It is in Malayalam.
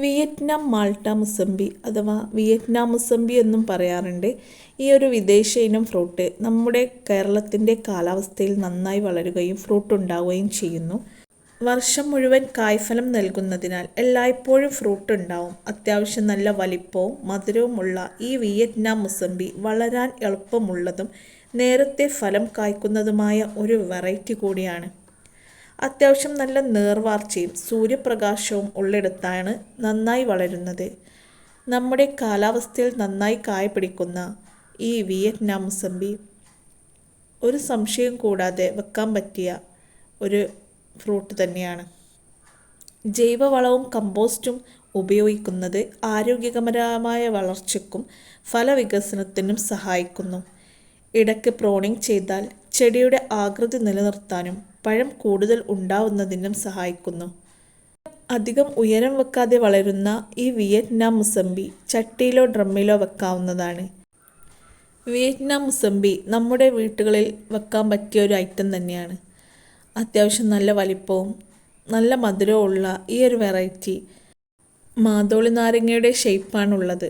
വിയറ്റ്നാം മാൾട്ട മുസംബി അഥവാ വിയറ്റ്നാം മുസംബി എന്നും പറയാറുണ്ട്. ഈ ഒരു വിദേശ ഇനം ഫ്രൂട്ട് നമ്മുടെ കേരളത്തിൻ്റെ കാലാവസ്ഥയിൽ നന്നായി വളരുകയും ഫ്രൂട്ട് ഉണ്ടാവുകയും ചെയ്യുന്നു. വർഷം മുഴുവൻ കായ്ഫലം നൽകുന്നതിനാൽ എല്ലായ്പ്പോഴും ഫ്രൂട്ട് ഉണ്ടാവും. അത്യാവശ്യം നല്ല വലിപ്പവും മധുരവുമുള്ള ഈ വിയറ്റ്നാം മുസംബി വളരാൻ എളുപ്പമുള്ളതും നേരത്തെ ഫലം കായ്ക്കുന്നതുമായ ഒരു വെറൈറ്റി കൂടിയാണ്. അത്യാവശ്യം നല്ല നേർവാർച്ചയും സൂര്യപ്രകാശവും ഉള്ളിടത്താണ് നന്നായി വളരുന്നത്. നമ്മുടെ കാലാവസ്ഥയിൽ നന്നായി കായ പിടിക്കുന്ന ഈ വിയറ്റ്നാം മുസംബി ഒരു സംശയം കൂടാതെ വെക്കാൻ പറ്റിയ ഒരു ഫ്രൂട്ട് തന്നെയാണ്. ജൈവവളവും കമ്പോസ്റ്റും ഉപയോഗിക്കുന്നത് ആരോഗ്യകരമായ വളർച്ചയ്ക്കും ഫലവികസനത്തിനും സഹായിക്കുന്നു. ഇടയ്ക്ക് പ്രോണിംഗ് ചെയ്താൽ ചെടിയുടെ ആകൃതി നിലനിർത്താനും പഴം കൂടുതൽ ഉണ്ടാവുന്നതിനും സഹായിക്കുന്നു. അധികം ഉയരം വെക്കാതെ വളരുന്ന ഈ വിയറ്റ്നാം മുസംബി ചട്ടിയിലോ ഡ്രമ്മിലോ വെക്കാവുന്നതാണ്. വിയറ്റ്നാം മുസംബി നമ്മുടെ വീട്ടുകളിൽ വെക്കാൻ പറ്റിയ ഒരു ഐറ്റം തന്നെയാണ്. അത്യാവശ്യം നല്ല വലിപ്പവും നല്ല മധുരവും ഉള്ള ഈ ഒരു വെറൈറ്റി മാതോളി നാരങ്ങയുടെ ഷേപ്പാണുള്ളത്.